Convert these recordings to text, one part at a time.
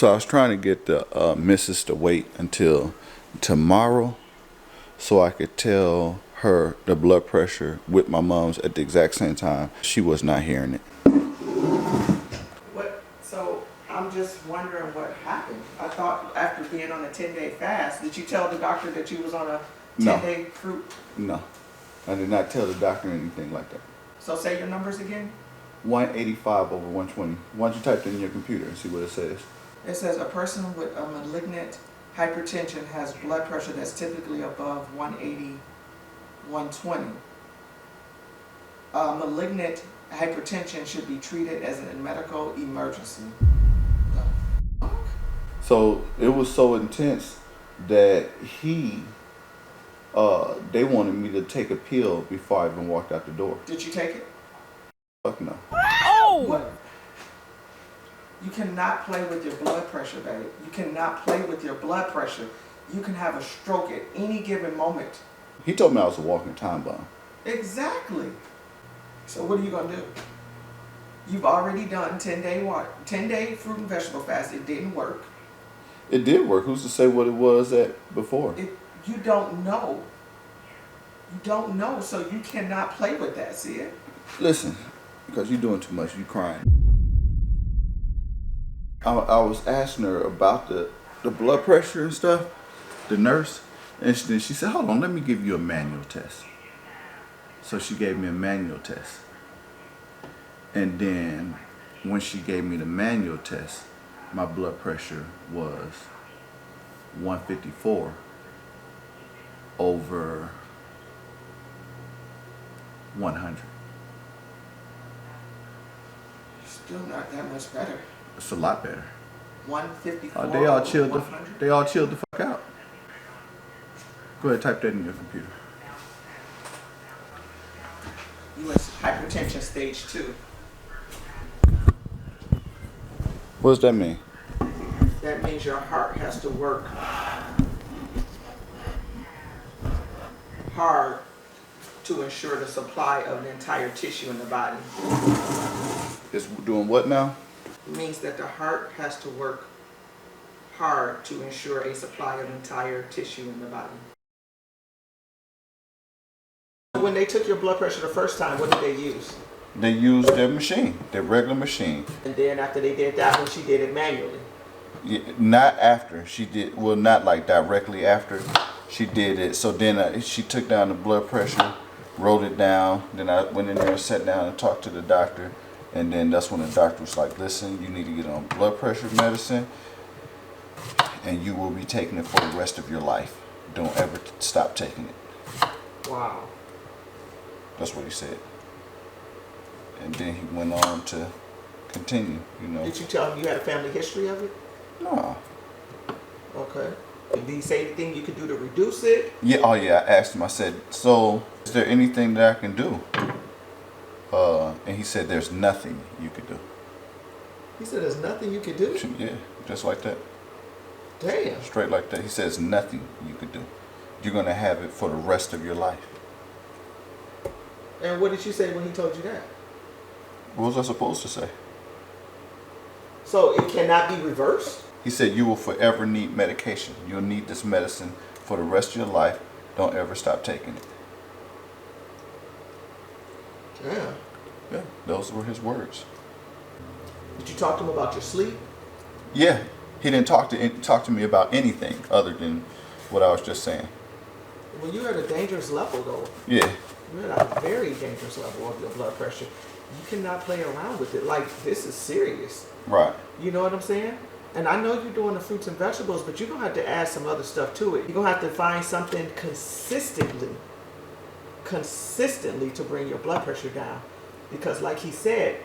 So I was trying to get the missus to wait until tomorrow so I could tell her the blood pressure with my mom's at the exact same time. She was not hearing it. What? So I'm just wondering what happened. I thought after being on a 10-day fast, did you tell the doctor that you was on a 10-day fruit? No, I did not tell the doctor anything like that. So say your numbers again. 185 over 120. Why don't you type it in your computer and see what it says? It says a person with a malignant hypertension has blood pressure that's typically above 180, 120. Malignant hypertension should be treated as a medical emergency. So it was so intense that they wanted me to take a pill before I even walked out the door. Did you take it? Fuck no. Oh! What? You cannot play with your blood pressure, babe. You cannot play with your blood pressure. You can have a stroke at any given moment. He told me I was a walking time bomb. Exactly. So what are you gonna do? You've already done 10-day fruit and vegetable fast. It didn't work. It did work. Who's to say what it was at before? You don't know. You don't know, so you cannot play with that, see it? Listen, because you're doing too much. You crying. I was asking her about the blood pressure and stuff, the nurse, and then she said, hold on, let me give you a manual test. So she gave me a manual test. And then when she gave me the manual test, my blood pressure was 154 over 100. Still not that much better. It's a lot better. 154 They all chilled 100? They all chilled the fuck out. Go ahead, type that in your computer. You was hypertension stage 2. What does that mean? That means your heart has to work hard to ensure the supply of the entire tissue in the body. It's doing what now? It means that the heart has to work hard to ensure a supply of entire tissue in the body. When they took your blood pressure the first time, what did they use? They used their machine, their regular machine. And then after they did that one, she did it manually. Yeah, not after she did, well, not like directly after she did it. So then she took down the blood pressure, wrote it down. Then I went in there and sat down and talked to the doctor. And then that's when the doctor was like, listen, you need to get on blood pressure medicine and you will be taking it for the rest of your life. Don't ever stop taking it. Wow. That's what he said. And then he went on to continue, you know. Did you tell him you had a family history of it? No. Okay. Did he say anything you could do to reduce it? Yeah, oh yeah, I asked him, I said, so is there anything that I can do? And he said, there's nothing you could do. He said, there's nothing you could do? Yeah, just like that. Damn. Straight like that. He says, nothing you could do. You're going to have it for the rest of your life. And what did you say when he told you that? What was I supposed to say? So it cannot be reversed? He said, you will forever need medication. You'll need this medicine for the rest of your life. Don't ever stop taking it. Yeah. Yeah, those were his words. Did you talk to him about your sleep? Yeah, he didn't talk to me about anything other than what I was just saying. Well, you're at a dangerous level, though. Yeah. You're at a very dangerous level of your blood pressure. You cannot play around with it. Like, this is serious. Right. You know what I'm saying? And I know you're doing the fruits and vegetables, but you're going to have to add some other stuff to it. You're going to have to find something consistently to bring your blood pressure down. Because like he said,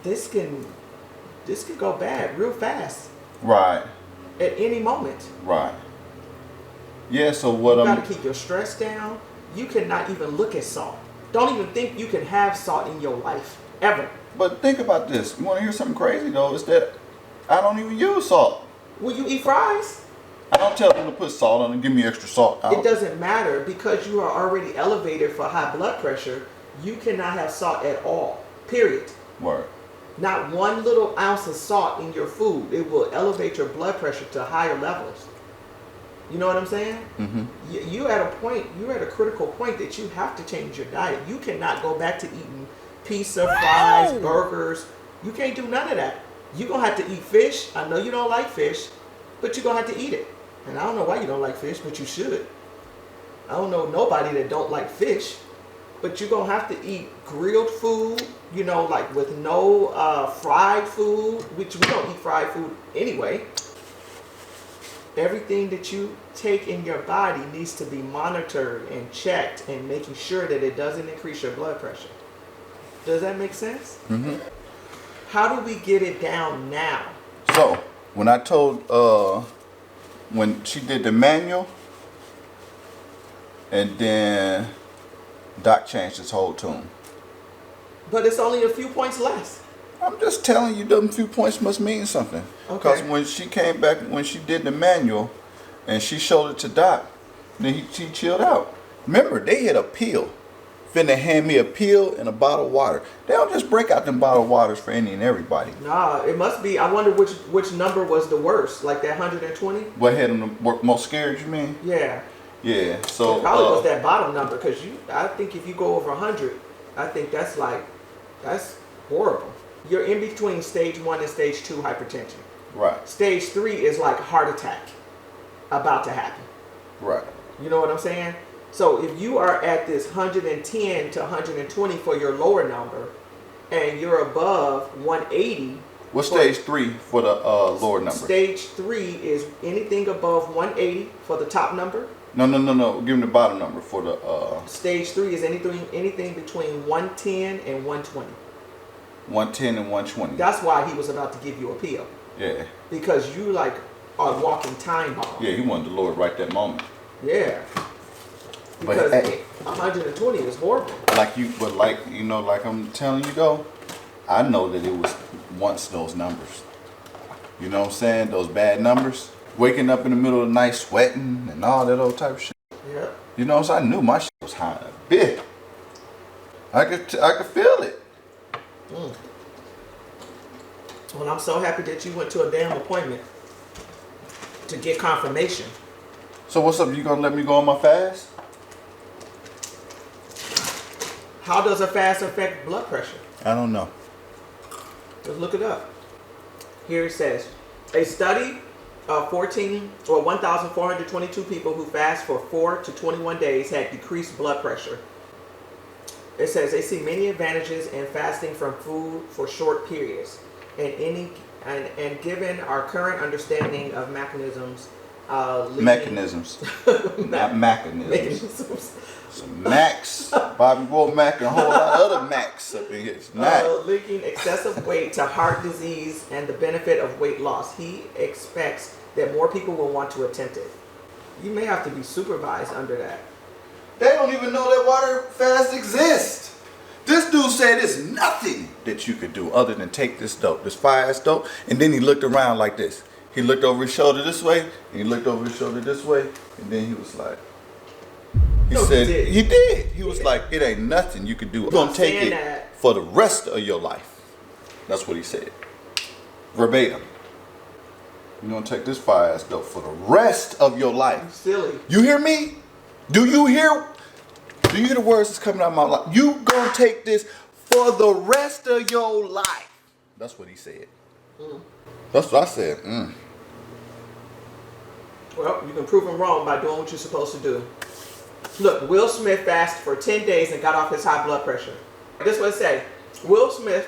this can go bad real fast. Right. At any moment. Right. Yeah, so what You got to keep your stress down. You cannot even look at salt. Don't even think you can have salt in your life, ever. But think about this. You want to hear something crazy, though? Is that I don't even use salt. Will you eat fries? I don't tell them to put salt on and give me extra salt. It doesn't matter because you are already elevated for high blood pressure. You cannot have salt at all. Period. Word. Not one little ounce of salt in your food. It will elevate your blood pressure to higher levels. You know what I'm saying? Mm-hmm. You're at a critical point that you have to change your diet. You cannot go back to eating pizza, fries, burgers. You can't do none of that. You're going to have to eat fish. I know you don't like fish, but you're going to have to eat it. And I don't know why you don't like fish, but you should. I don't know nobody that don't like fish, but you're going to have to eat grilled food, you know, like with no fried food, which we don't eat fried food anyway. Everything that you take in your body needs to be monitored and checked and making sure that it doesn't increase your blood pressure. Does that make sense? Mm-hmm. How do we get it down now? So, when I told, when she did the manual, and then Doc changed his whole tune. But it's only a few points less. I'm just telling you, them few points must mean something. Because Okay. when she came back, when she did the manual, and she showed it to Doc, then she chilled out. Remember, they had a pill. Finna hand me a pill and a bottle of water. They don't just break out them bottled waters for any and everybody. Nah, it must be. I wonder which number was the worst, like that 120? What had them most scared, you mean? Yeah. Yeah, so... It probably was that bottom number, because I think if you go over 100, I think that's horrible. You're in between stage 1 and stage 2 hypertension. Right, Stage 3 is like heart attack about to happen. right. You know what I'm saying? So if you are at this 110 to 120 for your lower number, and you're above 180. What's stage 3 for the lower number? Stage 3 is anything above 180 for the top number. No. Give me the bottom number for the... Stage 3 is anything between 110 and 120. 110 and 120. That's why he was about to give you a pill. Yeah. Because you like are walking time bomb. Yeah, he wanted the Lord right that moment. Yeah. But Because hey, 120 is horrible. like I'm telling you though, I know that it was once those numbers. You know what I'm saying? Those bad numbers. Waking up in the middle of the night sweating and all that old type of shit. Yeah. You know what I'm saying? I knew my shit was high a bit. I could feel it. Well, I'm so happy that you went to a damn appointment to get confirmation. So what's up? You gonna let me go on my fast? How does a fast affect blood pressure? I don't know. Let's look it up. Here it says, a study of 1,422 people who fast for 4 to 21 days had decreased blood pressure. It says they see many advantages in fasting from food for short periods, and given our current understanding of mechanisms, Mechanisms, not mechanisms. Some Max, Bobby Womack, and a whole lot of other Macs up in here. It's Mac. linking excessive weight to heart disease and the benefit of weight loss. He expects that more people will want to attempt it. You may have to be supervised under that. They don't even know that water fast exists. This dude said there's nothing that you could do other than take this dope, this fire-ass dope, and then he looked around like this. He looked over his shoulder this way, and he looked over his shoulder this way, and then he was like, he did. He was like, it ain't nothing you could do. You're going to take it for the rest of your life. That's what he said. Verbatim. You're going to take this fire-ass dope for the rest of your life. Silly. You hear me? Do you hear the words that's coming out of my mouth? You gonna take this for the rest of your life. That's what he said. That's what I said. Well, you can prove him wrong by doing what you're supposed to do. Look, Will Smith fasted for 10 days and got off his high blood pressure. This is what it says. Will Smith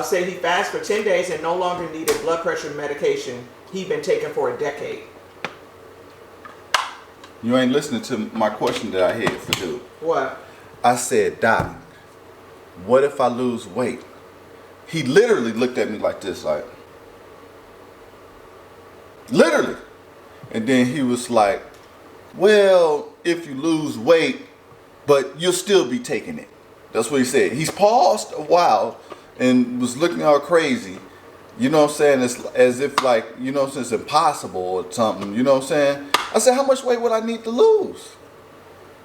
said he fasted for 10 days and no longer needed blood pressure medication he'd been taking for a decade. You ain't listening to my question that I had for dude. What? I said, Doc, what if I lose weight? He literally looked at me like this, like, literally. And then he was like, well, if you lose weight, but you'll still be taking it. That's what he said. He's paused a while and was looking all crazy. You know what I'm saying? It's as if like, you know what I'm saying, it's impossible or something. You know what I'm saying? I said, how much weight would I need to lose?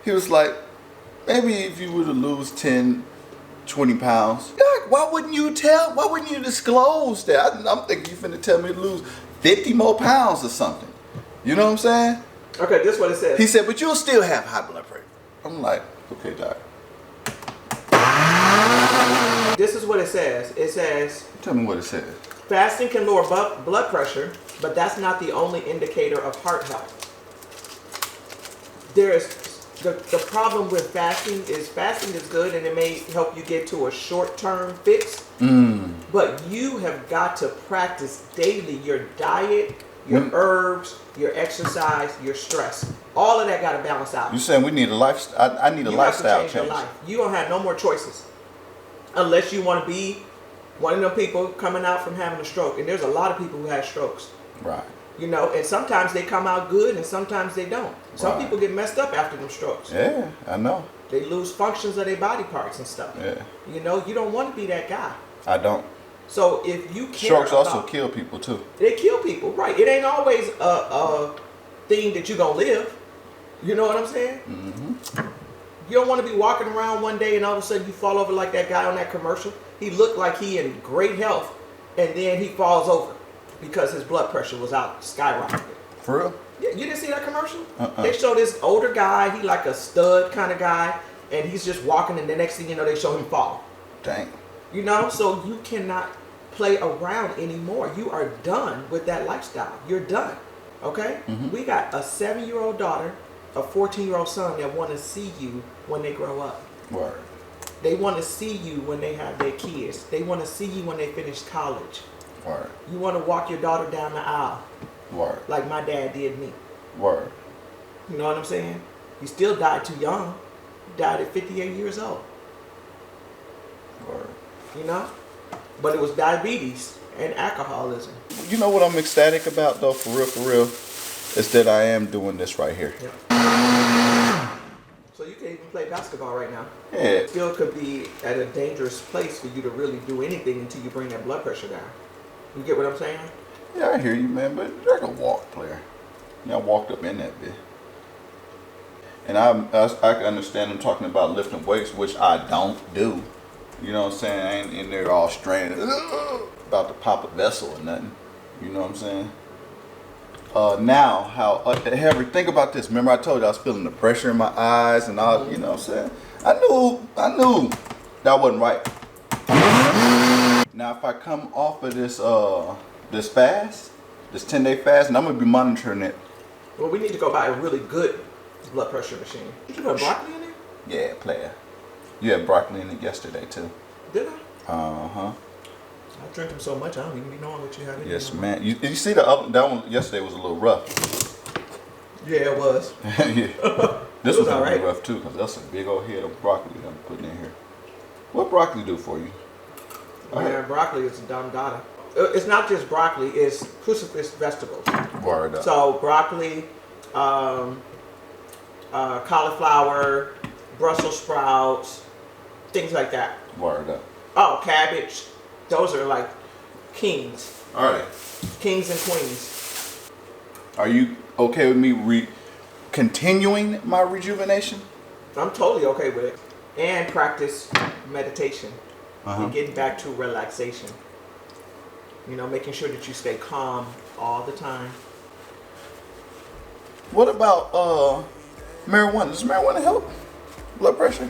He was like, maybe if you were to lose 10 20 pounds. Doc, why wouldn't you disclose that? I'm thinking you finna tell me to lose 50 more pounds or something. You know what I'm saying? Okay, this is what it says. He said, but you'll still have high blood pressure. I'm like, okay, Doc. This is what it says. It says, Tell me what it says. fasting can lower blood pressure, but that's not the only indicator of heart health. The problem with fasting is good and it may help you get to a short-term fix, but you have got to practice daily your diet, your herbs, your exercise, your stress. All of that got to balance out. You saying we need a lifestyle? I need a lifestyle change. Your life. You don't have no more choices unless you want to be one of them people coming out from having a stroke. And there's a lot of people who have strokes. Right. You know, and sometimes they come out good and sometimes they don't. Some Right. people get messed up after them strokes. Yeah, I know. They lose functions of their body parts and stuff. Yeah. You know, you don't want to be that guy. I don't. So if you care Strokes about, also kill people too. they kill people, right? It ain't always a thing that you're gonna live. You know what I'm saying? Mm-hmm. You don't want to be walking around one day and all of a sudden you fall over like that guy on that commercial. He looked like he in great health, and then he falls over because his blood pressure was out skyrocketing. For real? Yeah, you didn't see that commercial? Uh-uh. They show this older guy, he like a stud kind of guy, and he's just walking, and the next thing you know, they show him fall. Dang. You know, so you cannot play around anymore. You are done with that lifestyle. You're done. Okay? Mm-hmm. We got a 7-year-old daughter, a 14-year-old son that want to see you when they grow up. Word. They want to see you when they have their kids. They want to see you when they finish college. Word. You want to walk your daughter down the aisle Word. like my dad did me. Word. You know what I'm saying? He still died too young. He died at 58 years old. Word. You know? But it was diabetes and alcoholism. You know what I'm ecstatic about though, for real, is that I am doing this right here. Yeah. So you can't even play basketball right now. Yeah. It still could be at a dangerous place for you to really do anything until you bring that blood pressure down. You get what I'm saying? Yeah, I hear you, man, but they're a walk player. I walked up in that bit. And I understand them talking about lifting weights, which I don't do. You know what I'm saying? I ain't in there all strained, about to pop a vessel or nothing. You know what I'm saying? Now, how Harry, think about this. Remember I told you I was feeling the pressure in my eyes and all, you know what I'm saying? I knew that wasn't right. Now, if I come off of this fast, this 10-day fast, and I'm going to be monitoring it. Well, we need to go buy a really good blood pressure machine. Did you put broccoli in there? Yeah, player. You had broccoli in it yesterday, too. Did I? Uh-huh. I drink them so much, I don't even be knowing what you have in there. Yes, man. You see that one yesterday was a little rough. Yeah, it was. Yeah. This was was all gonna be right. rough too, because that's a big old head of broccoli that I'm putting in here. What broccoli do for you? Man, broccoli is a dumb data. It's not just broccoli, it's crucifix vegetables. Word up. So broccoli, cauliflower, Brussels sprouts, things like that. Word up. Oh, cabbage. Those are like kings. All right. Kings and queens. Are you okay with me continuing my rejuvenation? I'm totally okay with it. And practice meditation. Uh-huh. And getting back to relaxation. You know, making sure that you stay calm all the time. What about marijuana? Does marijuana help blood pressure?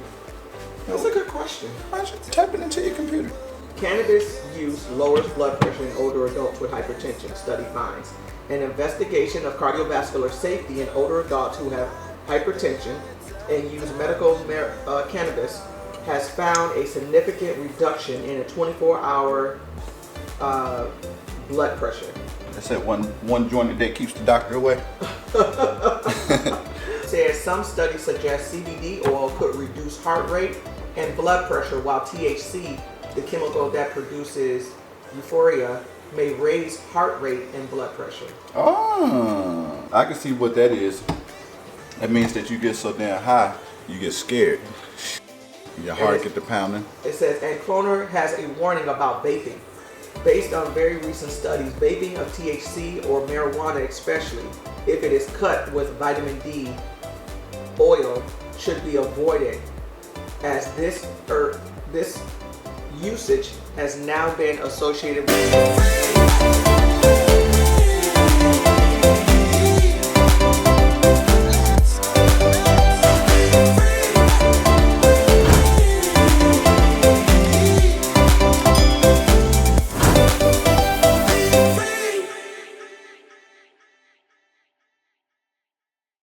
That's a good question. Why don't you type it into your computer? Cannabis use lowers blood pressure in older adults with hypertension, study finds. An investigation of cardiovascular safety in older adults who have hypertension and use medical cannabis has found a significant reduction in a 24-hour blood pressure. They said one joint a day keeps the doctor away. Says some studies suggest CBD oil could reduce heart rate and blood pressure, while THC, the chemical that produces euphoria, may raise heart rate and blood pressure. Oh, I can see what that is. That means that you get so damn high, you get scared. Your heart get to pounding. It says, and Cloner has a warning about vaping. Based on very recent studies, vaping of THC or marijuana, especially if it is cut with vitamin D oil, should be avoided, as this this usage has now been associated with